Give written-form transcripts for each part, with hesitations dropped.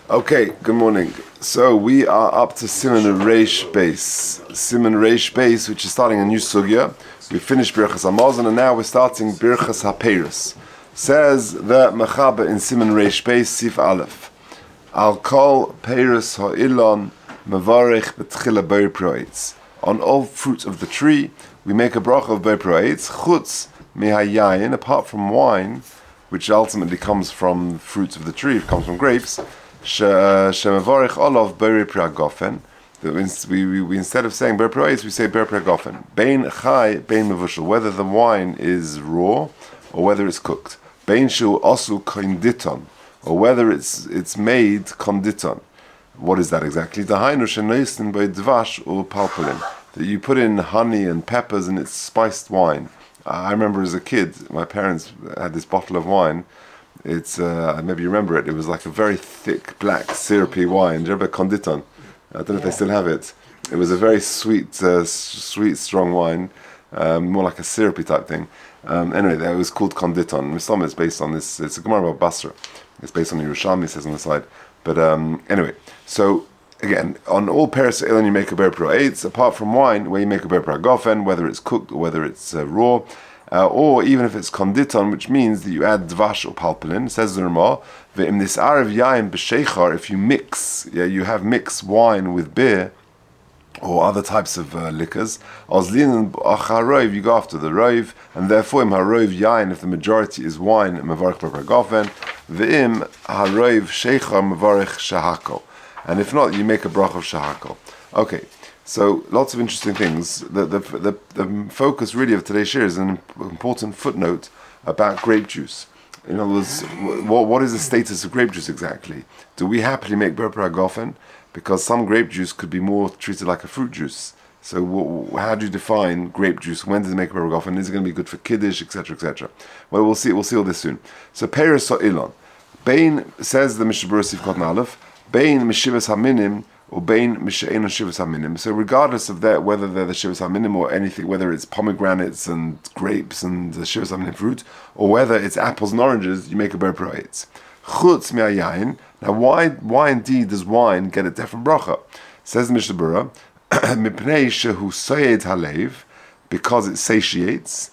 Okay, good morning. So we are up to Siman Reish Beis. Siman Reish Beis, which is starting a new sugya. We finished Birchas Hamazon and now we're starting Birchas HaPeiros. Says the Mechaber in Siman Reish Beis, Sif Aleph. Al kol Peiros ha'ilon mevarech betchila ber proetz. On all fruits of the tree, we make a bracha of ber proetz, chutz mihayayin, apart from wine, which ultimately comes from fruits of the tree, it comes from grapes. Shemevarich olav beri pragofen. We instead of saying ber proetz, we say ber pragofen. Bein chai, bein mevushel. Whether the wine is raw or whether it's cooked. Bein shu osu konditon, or whether it's made konditon. What is that exactly? Dahainu shenoisin by dvash or palpulin. That you put in honey and peppers and it's spiced wine. I remember as a kid, my parents had this bottle of wine. It's maybe you remember it. It was like a very thick, black, syrupy wine. Do you remember Konditon? I don't know if they still have it. It was a very sweet, strong wine, more like a syrupy type thing. Anyway, it was called Konditon. Misama is based on this. It's a Gemara about Basra. It's based on Yerushalmi, it says on the side. But anyway, so again, on all Peiros Elon you make a ber proetz, apart from wine, where you make a ber pragofen, whether it's cooked or whether it's raw. Or even if it's konditon, which means that you add dvash or palpulin, says the Ramah, in this arav yayin b'sheichar, if you mix, you have mixed wine with beer or other types of liquors, ozlin acharov, you go after the rov, and therefore im harov yayin, if the majority is wine, mevarich b'pragofen, v'im harov sheichar mevarich shahako, and if not, you make a brach of shahako. Okay. So lots of interesting things. The focus really of today's share is an important footnote about grape juice. In other words, what is the status of grape juice exactly? Do we happily make ber pragofen? Because some grape juice could be more treated like a fruit juice. So how do you define grape juice? When does it make ber pragofen? Is it going to be good for kiddush, etc., etc.? Well, we'll see all this soon. So Peiros ha'ilon. Bein, says the Mishnah Berurah Sif Cotton Aleph, Bein mishivas haminim, or bein mishe'en shivas haminim. So regardless of that, whether they're the shivas haminim or anything, whether it's pomegranates and grapes and the shivas haminim fruit, or whether it's apples and oranges, you make a ber proetz. Chutz mi'ayayin. Now, why indeed does wine get a different bracha? Says the Mishnah Berurah, mipnei shehu soyed halev, because it satiates,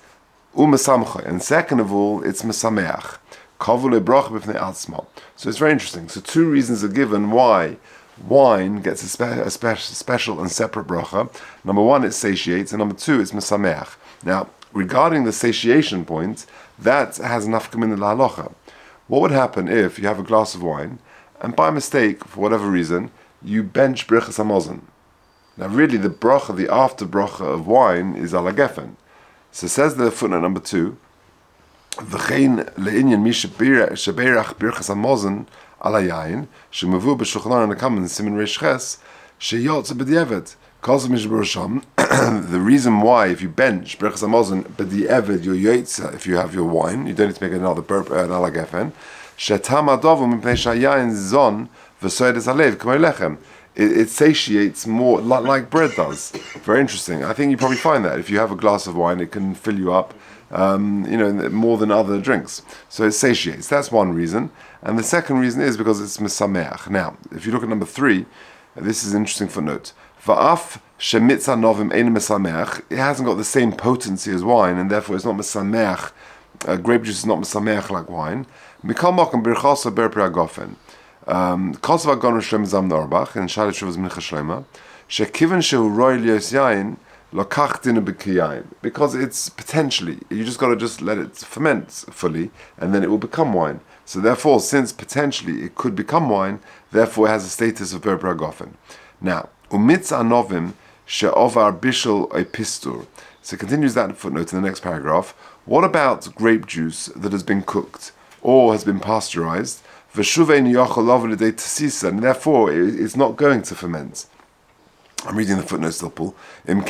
u'mesamcha, and second of all, it's mesameach. Kavule bracha b'pnei atzma. So it's very interesting. So two reasons are given why wine gets a special and separate bracha. Number one, it satiates, and number two, it's mesameach. Now, regarding the satiation point, that has enough come in the halacha. What would happen if you have a glass of wine, and by mistake, for whatever reason, you bench Birchas Hamazon? Now, really, the bracha, the after bracha of wine is ala gefen. So says the footnote number 2, v'chein le'inyan mi sheberach Birchas Hamazon ala yayin, shemevu b'shulchan and come in Siman Reish Ches, sheyotze b'di'evet. The reason why, if you bench Birchas Hamazon b'di'evet your yotze, if you have your wine, you don't need to make another ala gefen. Shetam adovum mipnei shayayin zon v'soydes halev k'may lechem. It satiates more like bread does. Very interesting. I think you probably find that if you have a glass of wine, it can fill you up, more than other drinks. So it satiates. That's one reason. And the second reason is because it's mesameach. Now, if you look at number 3, this is an interesting footnote. Va'af shemitza novim ein mesameach. It hasn't got the same potency as wine, and therefore it's not mesameach. Grape juice is not mesameach like wine. Mikal mokum birchasa ber pragofen. Kosav agon Shlem Zam Norbach and Shalit Shuvas Mincha Shlema shekiven shehu roy lios yayin lokach dinu b'kiyayin, because it's potentially, you just got to let it ferment fully and then it will become wine. So therefore, since potentially it could become wine, therefore it has a status of ber pragofen. Now umitz anovim she'ovar bishul epistur. So it continues that footnote in the next paragraph. What about grape juice that has been cooked or has been pasteurized? And therefore it's not going to ferment. I'm reading the footnote still, Paul. And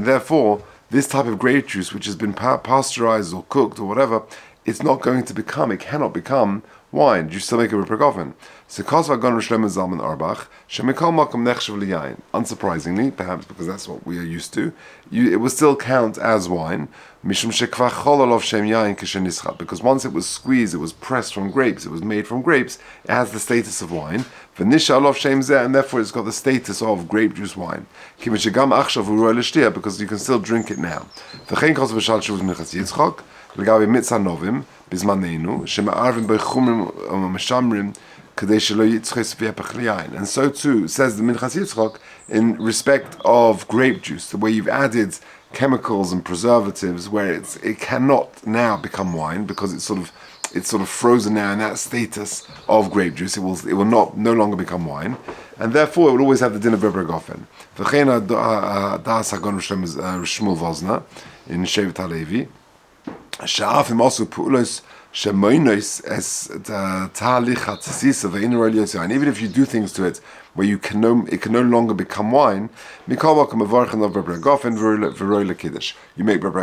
therefore this type of grape juice which has been pasteurized or cooked or whatever, it cannot become wine. Do you still make a Bracha Gofen? So Kosva Gon Rishleim Zalman Arbach Shemikol Makom Nechshav Liyayin. Unsurprisingly, perhaps because that's what we are used to, it will still count as wine. Mishum Shekva Chololov Shem Yayin Kishenischa. Because once it was squeezed, it was pressed from grapes, it was made from grapes, it has the status of wine. V'nisha Olov Shem Zeh, and therefore it's got the status of grape juice wine. Kimishagam Achshav Uroi L'Shtia, because you can still drink it now. V'chein Kosva Shal Shuvus Minchas Yitzchok L'gavi Mitzah Novim Bizmanenu Shema'arvim B'chumrim Meshamrim. And so too says the Minchas Yitzchok in respect of grape juice, the way you've added chemicals and preservatives, where it cannot now become wine because it's sort of frozen now in that status of grape juice. It will no longer become wine, and therefore it will always have the din of Bracha Gofen. V'chein das Hagon Shmuel Vosna in Shevet HaLevi she'afim also pu'ulos. And even if you do things to it where it can no longer become wine, you make Bracha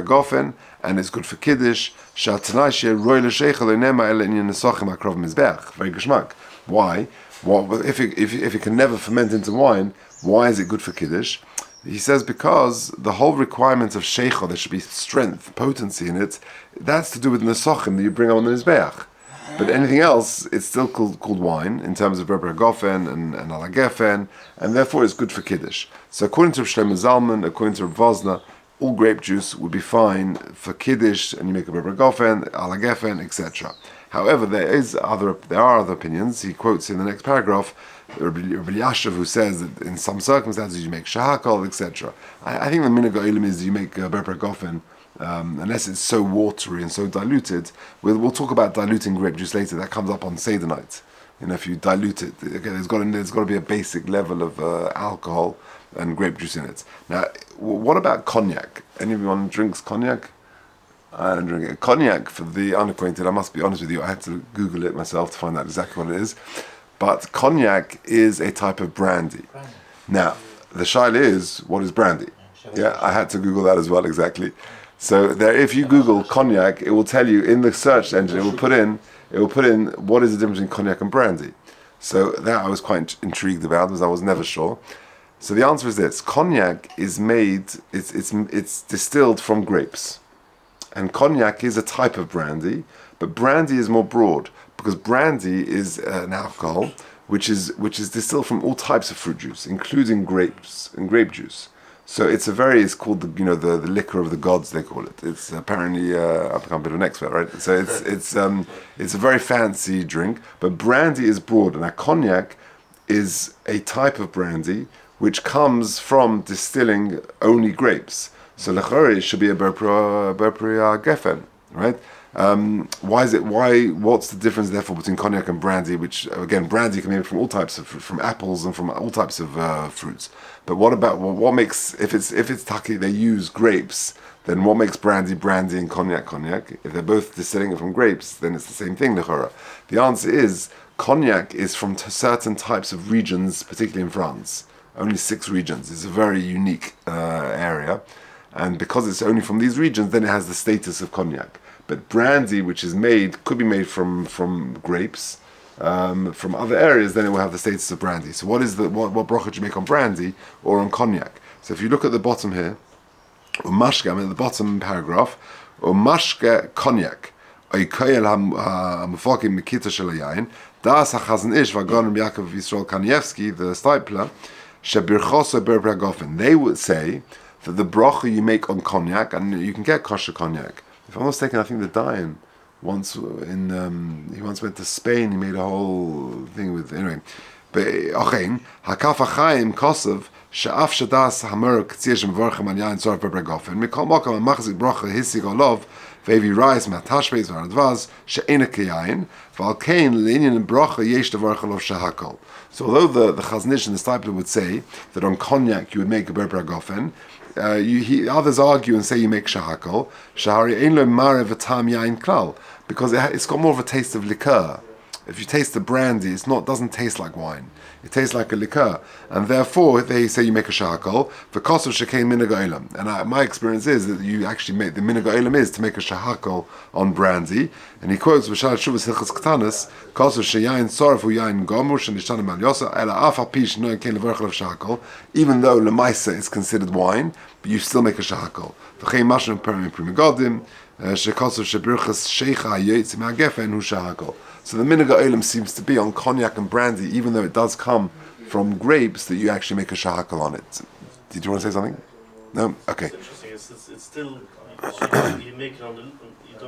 Gofen and it's good for Kiddush. Very geschmack. Why? If it can never ferment into wine, why is it good for Kiddush? He says because the whole requirement of sheicha, there should be strength, potency in it, that's to do with nesachim that you bring on the mizbeach. But anything else, it's still called wine in terms of Bracha Gofen and ala gefen, and therefore it's good for Kiddush. So according to Shlomo Zalman, according to Vosna, all grape juice would be fine for Kiddush, and you make a Bracha Gofen, ala gefen, etc. However, there are other opinions. He quotes in the next paragraph Rabbi Yashav, who says that in some circumstances you make shahakal, etc. I think the minhag ha'olam is you make Bracha Gofen unless it's so watery and so diluted. We'll talk about diluting grape juice later. That comes up on Seder night. If you dilute it, again, there's got to be a basic level of alcohol and grape juice in it. Now, what about cognac? Anyone drinks cognac? I don't drink it. Cognac, for the unacquainted, I must be honest with you, I had to Google it myself to find out exactly what it is. But cognac is a type of brandy. Now, the shaila is, what is brandy? Yeah, I had to Google that as well, exactly. So there, if you Google cognac, it will tell you in the search engine, it will put in what is the difference between cognac and brandy. So that I was quite intrigued about, because I was never sure. So the answer is this: cognac is made, it's distilled from grapes, and cognac is a type of brandy, but brandy is more broad. Because brandy is an alcohol which is distilled from all types of fruit juice, including grapes and grape juice. So it's called the liquor of the gods, they call it. It's apparently I've become a bit of an expert, right? So it's a very fancy drink, but brandy is broad, and a cognac is a type of brandy which comes from distilling only grapes. So lechore it should be a Bracha Gefen, right? What's the difference therefore between cognac and brandy, which again, brandy can be made from all types of fruit, from apples and from all types of fruits. But what makes, if it's taki, they use grapes, then what makes brandy and cognac? If they're both distilling it from grapes, then it's the same thing, lechora. The answer is, cognac is from certain types of regions, particularly in France. Only 6 regions. It's a very unique area. And because it's only from these regions, then it has the status of cognac. But brandy, which is could be made from grapes, from other areas, then it will have the status of brandy. So what bracha do you make on brandy or on cognac? So if you look at the bottom here, umashka, at the bottom paragraph, umashka cognac, oikoyel hamufakim mikita shel hayayin, das hachazon ish vagon Yaakov Yisrael Kanievsky, the stipler, shebirchoso Bracha Gofen. They would say that the bracha you make on cognac, and you can get kosher cognac. If I'm not mistaken, I think the Dayan once he once went to Spain. He made a whole thing with anyway. But Chaim Chaim Kosov she'af shadas hamer k'tzir shemvarchem an yain tzorf Bracha Gofen mikol makom machzik bracha hisig olov ve'evi rais matashbeis v'aradvaz she'ena k'yain v'al kein le'inyan bracha yesh davar chalov shehakol. So although the Chaznish and the Stipler would say that on cognac you would make a Bracha Gofen, others argue and say you make shahakol, shahari ein lo mare v'tam yain klal, because it's got more of a taste of liqueur. if you taste the brandy, doesn't taste like wine. It tastes like a liqueur, and therefore they say you make a shahakol. The cost of shekain minhag ha'olam, and my experience is that you actually make the minhag ha'olam is to make a shahakol on brandy. And he quotes v'shal shuvas hilchos ktanas, cost of sheyain soraf u'yain gomer shenishtanim al yosa ela af apish no kein levarchel of shahakol. Even though lemaisa is considered wine, but you still make a shahakol. V'chein mashon perim primigodim shekos of shebirchas shecha yetz ma'gefen hu shahakol. So the minhag ha'olam seems to be on cognac and brandy, even though it does come from grapes, that you actually make a shahakal on it. Did you want to say something? No? Okay. It's interesting. It's still you make it on the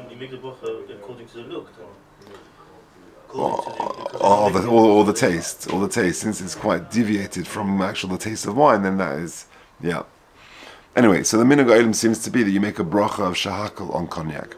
you make the bracha according to the look. Or the taste. Since it's quite deviated from the taste of wine, then that is Anyway, so the minhag ha'olam seems to be that you make a bracha of shahakal on cognac.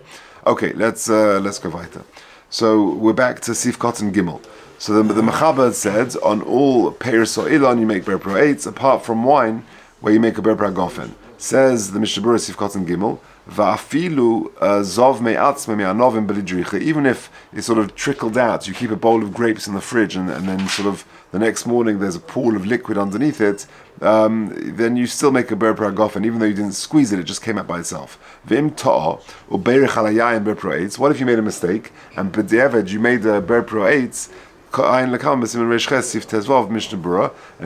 Okay, let's go weiter. So we're back to Sif Cotton Gimel. So the Mechaber said on all peiros or ilan you make ber pro eitz, apart from wine where you make a ber pro gofen. Says the Mishnah Berurah Sif Cotton Gimel, va'afilu zov me'atzme me'anovim belidricha. Even if it sort of trickled out, you keep a bowl of grapes in the fridge and then sort of the next morning there's a pool of liquid underneath it, then you still make a ber pro gofen, even though you didn't squeeze it just came out by itself. V'im ta'ah or beirich halayayim ber pro eitz. What if you made a mistake and b'diavad you made a ber pro eitz? And if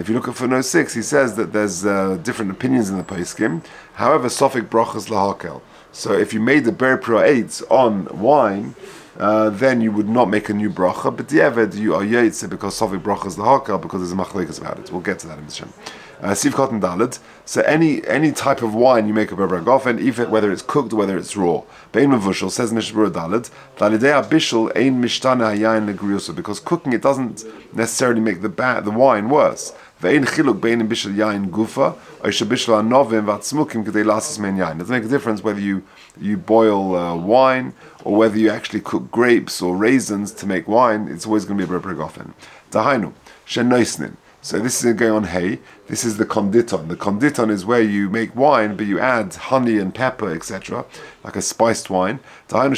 you look at footnote 6, he says that there's different opinions in the poskim. However, sofik brachas lahakel. So if you made the ber pro eitz on wine, then you would not make a new bracha. But diavad you are yetze because sofik brachas lahakel, because there's a machlekes about it. We'll get to that in the Shem. Siv Cotton Dalet. So any type of wine you make a ber gofen, even whether it's cooked or whether it's raw. Bein mevushal, says Mishnah Berurah Dalet, Validei abishul ein mishtana hayayin legriusa, because cooking it doesn't necessarily make the wine worse. Ve'ein chiluk bein bishul yayin gufa or shabishul anovim v'atzmukim kedei lasis mein yayin. It doesn't make a difference whether you boil wine or whether you actually cook grapes or raisins to make wine. It's always going to be a ber gofen. Dahainu shenoisnin. So this is going on hay. This is the konditon. The konditon is where you make wine, but you add honey and pepper, etc., like a spiced wine. Even though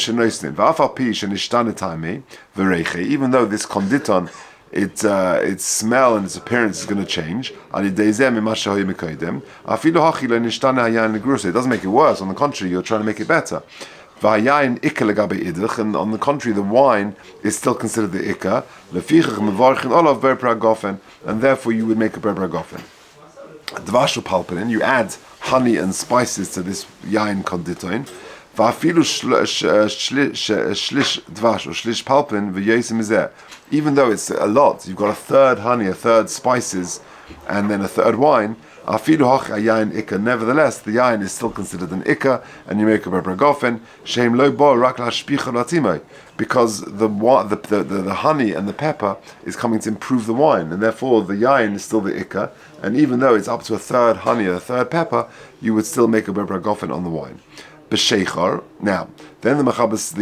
this konditon, its smell and its appearance is going to change. It doesn't make it worse. On the contrary, you're trying to make it better. And on the contrary, the wine is still considered the ikka, and therefore you would make a ber gofen. Dvash palpin, you add honey and spices to this yain konditon. Even though it's a lot, you've got a third honey, a third spices, and then a third wine. Nevertheless, the yain is still considered an ikka, and you make a ber gofen. Because the honey and the pepper is coming to improve the wine, and therefore the yain is still the ikka. And even though it's up to a third honey or a third pepper, you would still make a ber gofen on the wine. B'sheichar. Now, then the Machabas,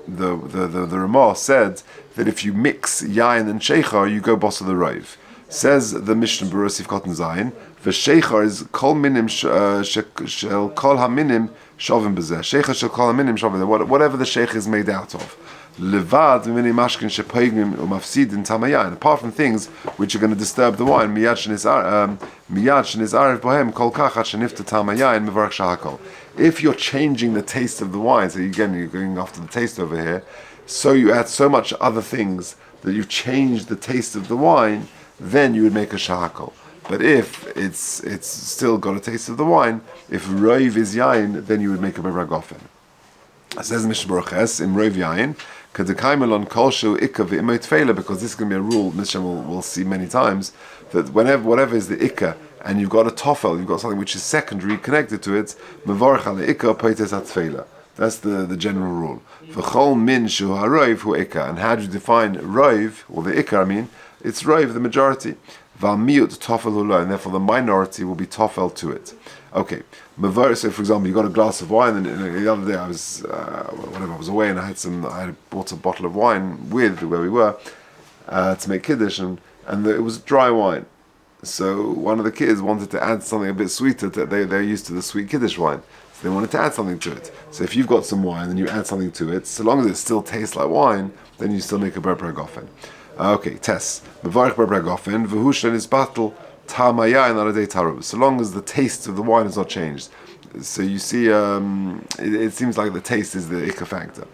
the Ramah said that if you mix yain and sheichar, you go boss of the rove. Says the Mishnah Berurah Sif Cotton Zayin, v'sheichar is kol minim shel kol haminim shovim b'zeh. Sheichar shel kol haminim shovim b'zeh. Whatever the sheich is made out of. Levad minim mashkin shepoigim umafsidin tamayayin. Apart from things which are going to disturb the wine, miyad sheniz arif bohem kol kachat shenifta tamayayin mevarach shahakol. If you're changing the taste of the wine, so again you're going after the taste over here, so you add so much other things that you've changed the taste of the wine, then you would make a shahakol. But if it's still got a taste of the wine, if roiv is yain, then you would make a ber gofen. It says Mishnah Berurah in roiv yain, kadekaimelon kolshu ikka v'imot tefela, because this is going to be a rule Mishnah will see many times, that whatever is the ikka, and you've got a tofel, you've got something which is secondary connected to it, mevarich al ikka poites at tefela. That's the general rule. V'chol min shu haroiv hu ikka. And how do you define roiv, or the ikka, I mean? It's roiv, the majority. V'amiut tofel hula, and therefore the minority will be tofel to it. Okay. So for example, you got a glass of wine, and the other day I was away, and I bought a bottle of wine with where we were to make kiddush, and it was dry wine. So one of the kids wanted to add something a bit sweeter. They're used to the sweet kiddush wine, so they wanted to add something to it. So if you've got some wine and you add something to it, so long as it still tastes like wine, then you still make a Berber Gofen. Okay, Tess. Mevarich Berber Gofen, V'hushan is battle Tamayayin Aradei Taru. So long as the taste of the wine is not changed. So you see, it seems like the taste is the ikka factor.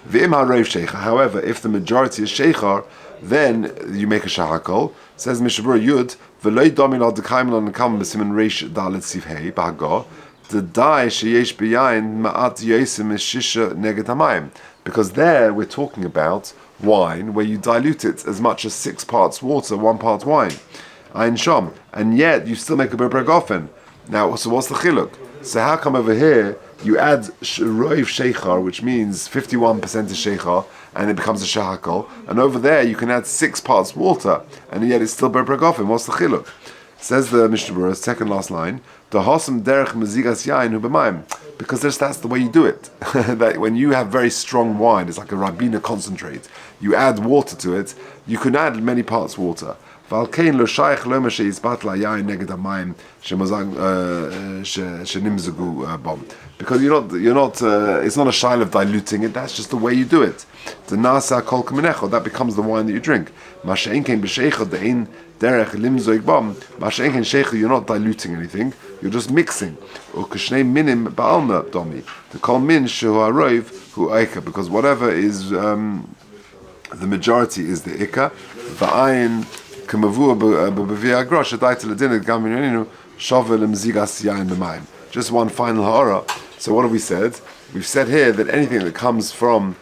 V'im ha'rev sheikha. However, if the majority is sheikhar, then you make a shahakol. Says Mishabur Yud, V'loi domin al dekaimin al nekam b'simen reish dalet sivhei b'hago, the dai sheyesh b'yayin ma'at yosim is shisha neged hamayim. Because there we're talking about wine where you dilute it as much as 6 parts water, 1 part wine. Ein shom. And yet you still make a berber gofen. Now, so what's the chiluk? So how come over here you add roiv sheikhar, which means 51% is sheikhar, and it becomes a shahakol, and over there you can add 6 parts water, and yet it's still berber gofen? What's the chiluk? Says the Mishnah Berurah, second last line, the hosam derech mezigas yain hu b'mayim, because that's the way you do it. That when you have very strong wine, it's like a Rabina concentrate. You add water to it. You can add many parts water. Because you're not. It's not a shaila of diluting it. That's just the way you do it. The nasa kol kamenecho, that becomes the wine that you drink. You're not diluting anything. You're just mixing. The kol min shehu haroiv hu eika, because whatever is the majority is the ikka. Va'ayin just one final ha'ara. So what have we said? We've said here that anything that comes from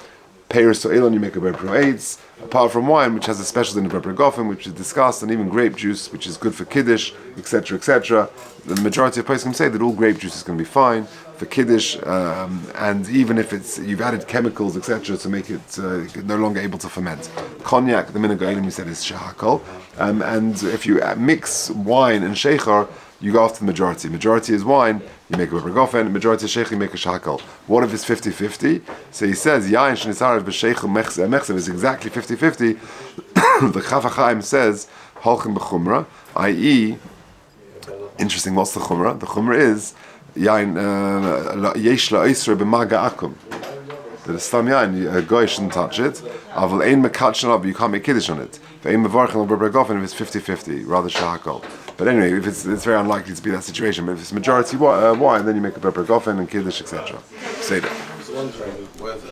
Peiros or Elon, you make a berber aids, apart from wine, which has a special in the berber gofen, which is discussed, and even grape juice, which is good for kiddush, etc., etc. The majority of poskim say that all grape juice is going to be fine for kiddush, and even if you've added chemicals, etc., to make it no longer able to ferment. Cognac, the minhag we said, is shahakol, and if you mix wine and sheikhar, you go after the majority. Majority is wine, you make a berber gofen. Majority is sheikh, you make a shahakol. What if it's 50-50? So he says, yain shenisarev b'sheichel mechsev is exactly 50-50. The Chaim says, holchem b'chumra, i.e., interesting, what's the chumra? The chumra is, yain yesh la'isra b'maga akum. That a stam yain, a guy shouldn't touch it. Aval ein mekatchen up, you can't make kiddush on it. Ve'ein mevarchen al berber gofen if it's 50-50, rather shahakol. But anyway, if it's very unlikely to be that situation. But if it's majority wine, then you make a berber gofen and kiddush, etc. Say that.